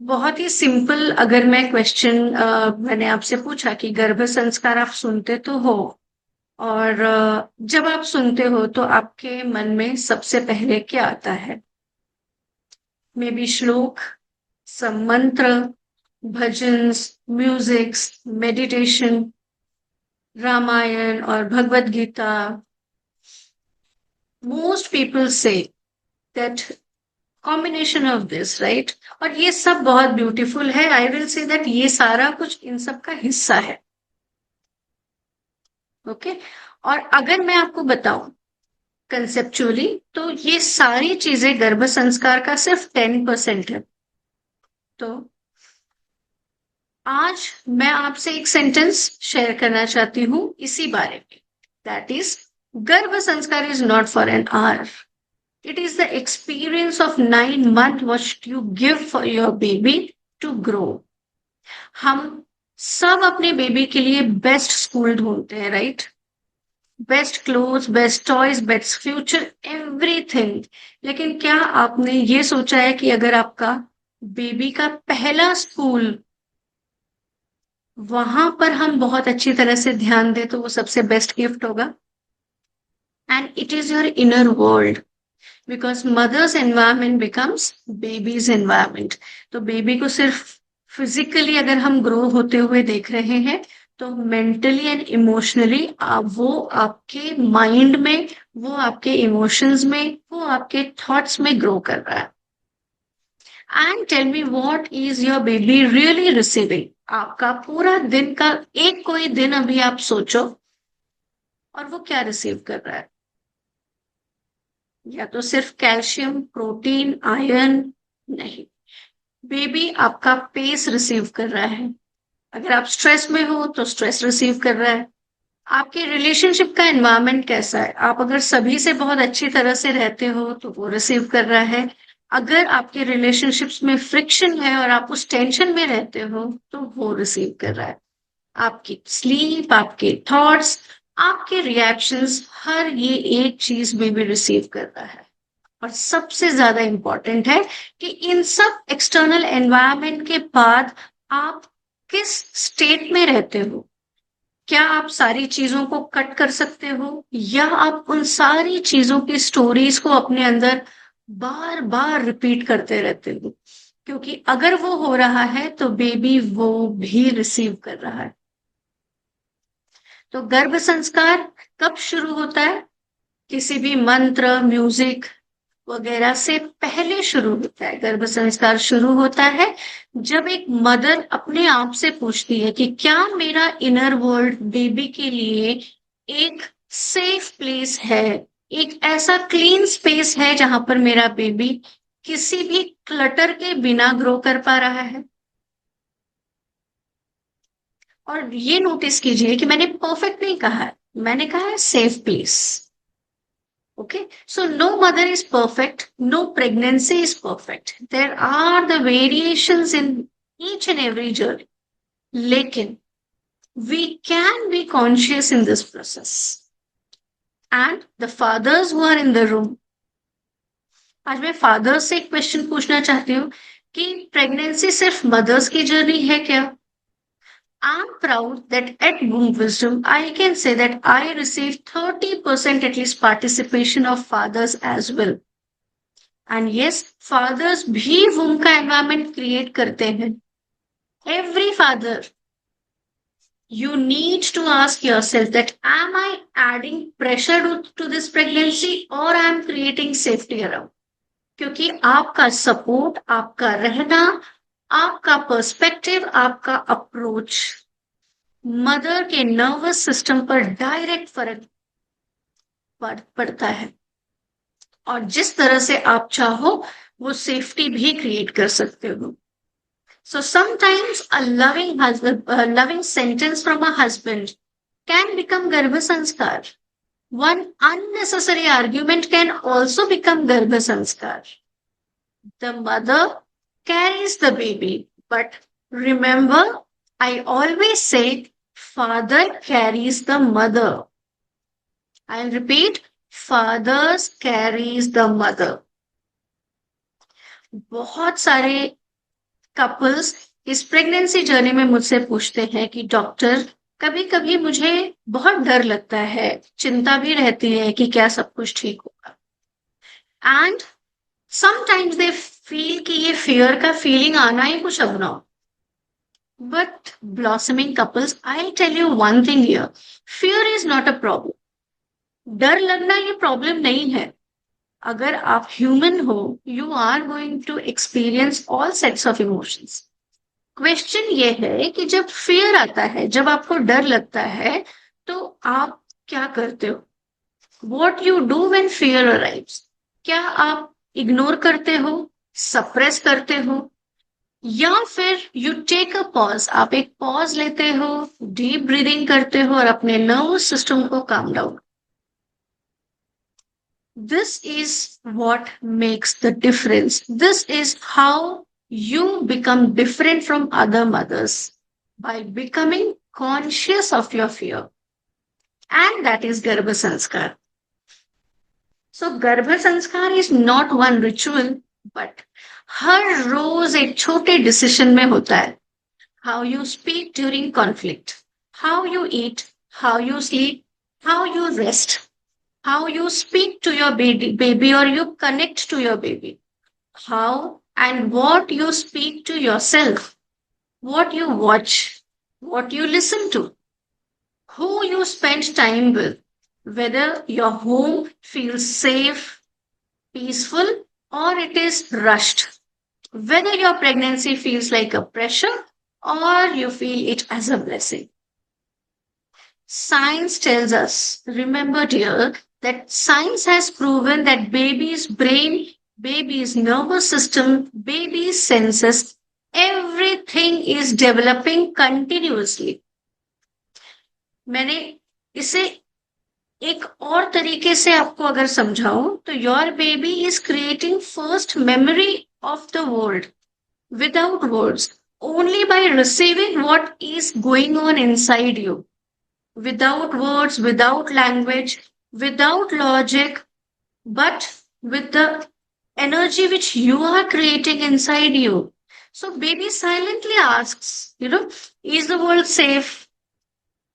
बहुत ही सिंपल अगर मैं क्वेश्चन मैंने आपसे पूछा कि गर्भ संस्कार आप सुनते तो हो और जब आप सुनते हो तो आपके मन में सबसे पहले क्या आता है? May be shloka, some mantra, bhajans, musics, meditation, Ramayana और Bhagavad Gita. Most people say that combination of this, right? और ये सब बहुत ब्यूटीफुल है. आई विल से दैट ये सारा कुछ इन सब का हिस्सा है. ओके और अगर मैं आपको बताऊं कंसेप्चुअली तो ये सारी चीजें गर्भ संस्कार का सिर्फ 10% है. तो आज मैं आपसे एक सेंटेंस शेयर करना चाहती हूँ इसी बारे में. दैट इज, गर्भ संस्कार is not for an hour. It is the experience of 9 months what you give for your baby to grow. हम सब अपने बेबी के लिए बेस्ट स्कूल ढूंढते हैं, right? Best cloth, best toys, best future, everything. लेकिन क्या आपने ये सोचा है कि अगर आपका बेबी का पहला स्कूल वहां पर हम बहुत अच्छी तरह से ध्यान दें तो वो सबसे बेस्ट गिफ्ट होगा. And it is your inner world. Because mother's environment becomes baby's environment. तो बेबी को सिर्फ फिजिकली अगर हम ग्रो होते हुए देख रहे हैं तो मेंटली एंड इमोशनली वो आपके माइंड में, वो आपके इमोशंस में, वो आपके थॉट्स में ग्रो कर रहा है. And tell me what is your baby really receiving. आपका पूरा दिन का एक कोई दिन अभी आप सोचो और वो क्या रिसीव कर रहा है? या तो सिर्फ कैल्शियम, प्रोटीन, आयरन? नहीं. बेबी आपका पेस रिसीव कर रहा है. अगर आप स्ट्रेस में हो तो स्ट्रेस रिसीव कर रहा है. आपके रिलेशनशिप का एनवायरनमेंट कैसा है? आप अगर सभी से बहुत अच्छी तरह से रहते हो तो वो रिसीव कर रहा है. अगर आपके रिलेशनशिप्स में फ्रिक्शन है और आप उस टेंशन में रहते हो तो वो रिसीव कर रहा है. आपकी स्लीप, आपके थॉट्स, आपके रिएक्शंस, हर ये एक चीज बेबी रिसीव कर रहा है. और सबसे ज्यादा इंपॉर्टेंट है कि इन सब एक्सटर्नल एनवायरनमेंट के बाद आप किस स्टेट में रहते हो. क्या आप सारी चीजों को कट कर सकते हो या आप उन सारी चीजों की स्टोरीज को अपने अंदर बार बार रिपीट करते रहते हो? क्योंकि अगर वो हो रहा है तो बेबी वो भी रिसीव कर रहा है. तो गर्भ संस्कार कब शुरू होता है? किसी भी मंत्र, म्यूजिक वगैरह से पहले शुरू होता है. गर्भ संस्कार शुरू होता है जब एक मदर अपने आप से पूछती है कि क्या मेरा इनर वर्ल्ड बेबी के लिए एक सेफ प्लेस है, एक ऐसा क्लीन स्पेस है जहां पर मेरा बेबी किसी भी क्लटर के बिना ग्रो कर पा रहा है. और ये नोटिस कीजिए कि मैंने परफेक्ट नहीं कहा है, मैंने कहा है safe place. Okay, so no mother is perfect, no pregnancy is perfect. There are the variations in each and every journey. लेकिन we can be conscious in this process. And the fathers who are in the room, आज मैं fathers से एक question पूछना चाहती हूँ कि pregnancy सिर्फ मदर्स की जर्नी है क्या? I'm proud that at Womb Wisdom, I can say that I received 30% at least participation of fathers as well. And yes, fathers भी वूम का एनवायरमेंट क्रिएट करते हैं. Every father, you need to ask yourself that am I adding pressure to this pregnancy or I am creating safety around. क्योंकि आपका support, आपका रहना, आपका perspective, आपका अप्रोच मदर के नर्वस सिस्टम पर डायरेक्ट फर्क पड़ता है. और जिस तरह से आप चाहो वो सेफ्टी भी क्रिएट कर सकते हो. So sometimes a loving sentence from a husband can become Garbha Sanskar. One unnecessary argument can also become Garbha Sanskar. The mother carries the baby, but remember, I always say, father carries the mother. I'll repeat, fathers carries the mother. बहुत सारे couples इस pregnancy journey में मुझसे पूछते हैं कि doctor, कभी कभी मुझे बहुत डर लगता है, चिंता भी रहती है कि क्या सब कुछ ठीक होगा, एंड समटाइम्स दे फील कि ये फियर का फीलिंग आना ही कुछ abnormal. But blossoming couples, I tell you one thing here, fear is not a problem. डर लगना ये प्रॉब्लम नहीं है. अगर आप ह्यूमन हो, you are going to experience all sets of emotions. Question ये है कि जब फियर आता है, जब आपको डर लगता है, तो आप क्या करते हो? What you do when fear arrives? क्या आप इग्नोर करते हो, सप्रेस करते हो, या फिर यू टेक अ पॉज, आप एक पॉज लेते हो, डीप ब्रीदिंग करते हो और अपने नर्वस सिस्टम को calm down. This is what makes the difference. This is how you become different from other mothers, by becoming conscious of your fear. And that is Garbha Sanskar. So Garbha Sanskar is not one ritual, but हर रोज एक छोटे decision में होता है. How you speak during conflict, how you eat, how you sleep, how you rest, how you speak to your baby or you connect to your baby, how and what you speak to yourself, what you watch, what you listen to, who you spend time with, whether your home feels safe, peaceful, or it is rushed, whether your pregnancy feels like a pressure or you feel it as a blessing. Science tells us, remember dear, that science has proven that baby's brain, baby's nervous system, baby's senses, everything is developing continuously. मैंने इसे एक और तरीके से आपको अगर समझाऊं तो your baby is creating first memory of the world without words, only by receiving what is going on inside you. Without words, without language, without logic, but with the energy which you are creating inside you. So baby silently asks, is the world safe?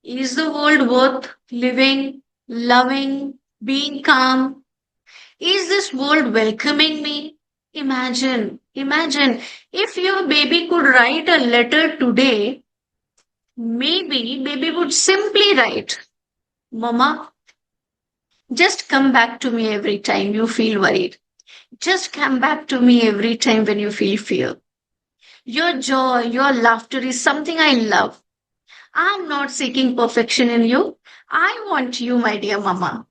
Is the world worth living, loving, being calm? Is this world welcoming me? Imagine if your baby could write a letter today, maybe baby would simply write, Mama, just come back to me every time you feel worried. Just come back to me every time when you feel fear. Your joy, your laughter is something I love. I'm not seeking perfection in you. I want you, my dear mama.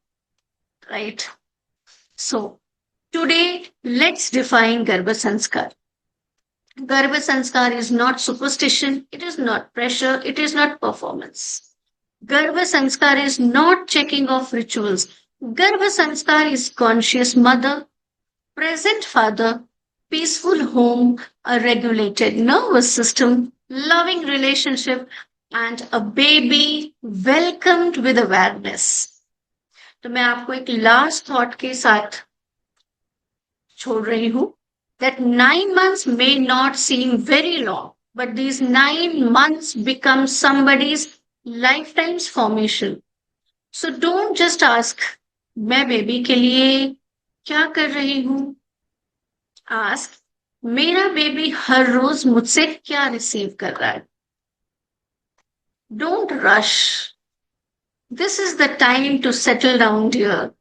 Right? So, today, let's define Garbha Sanskar. Garbha Sanskar is not superstition, it is not pressure, it is not performance. Garbha Sanskar is not checking off rituals. Garbha Sanskar is conscious mother, present father, peaceful home, a regulated nervous system, loving relationship, and a baby welcomed with awareness. तो मैं आपको एक last thought के साथ छोड़ रही हूं, that 9 months may not seem very long, but these 9 months become somebody's lifetime's formation. So don't just ask, मैं बेबी के लिए क्या कर रही हूं? Ask, मेरा बेबी हर रोज मुझसे क्या रिसीव कर रहा है? Don't rush. This is the time to settle down, dear.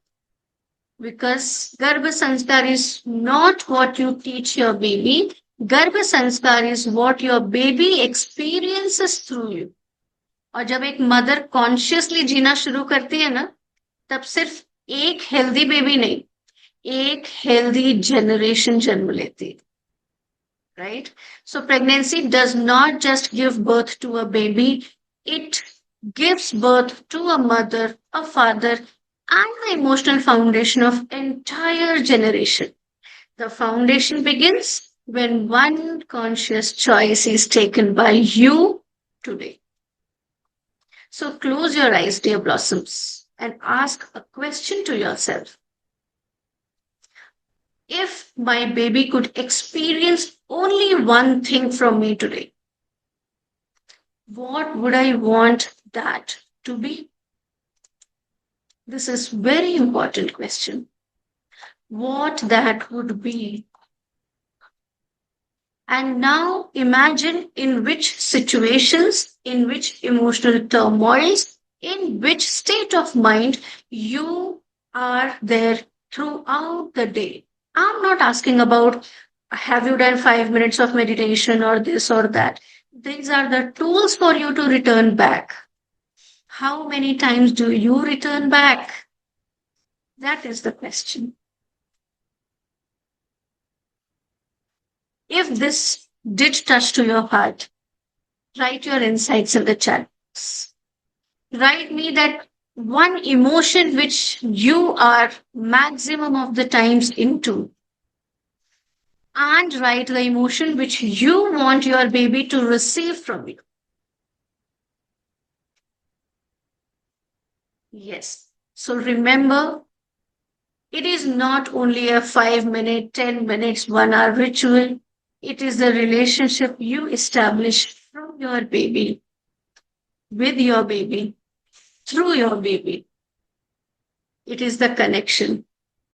Because Garbha Sanskar is not what you teach your baby. Garbha Sanskar is what your baby experiences through you. और जब एक mother consciously जीना शुरू करती है ना, तब सिर्फ एक हेल्दी बेबी नहीं, एक हेल्दी जनरेशन जन्म लेती है. Right? So pregnancy does not just give birth to a baby, it gives birth to a mother, a father, and the emotional foundation of entire generation. The foundation begins when one conscious choice is taken by you today. So close your eyes, dear blossoms, and ask a question to yourself. if my baby could experience only one thing from me today, what would I want that to be? This is very important question. What that would be. And now imagine in which situations, in which emotional turmoils, in which state of mind you are there throughout the day. I'm not asking about have you done 5 minutes of meditation or this or that. These are the tools for you to return back. How many times do you return back? That is the question. If this did touch to your heart, write your insights in the chat. Write me that one emotion which you are maximum of the times into, and write the emotion which you want your baby to receive from you. Yes. So remember, it is not only a 5 minute, 10 minutes, 1 hour ritual. It is the relationship you establish from your baby, with your baby, through your baby. It is the connection.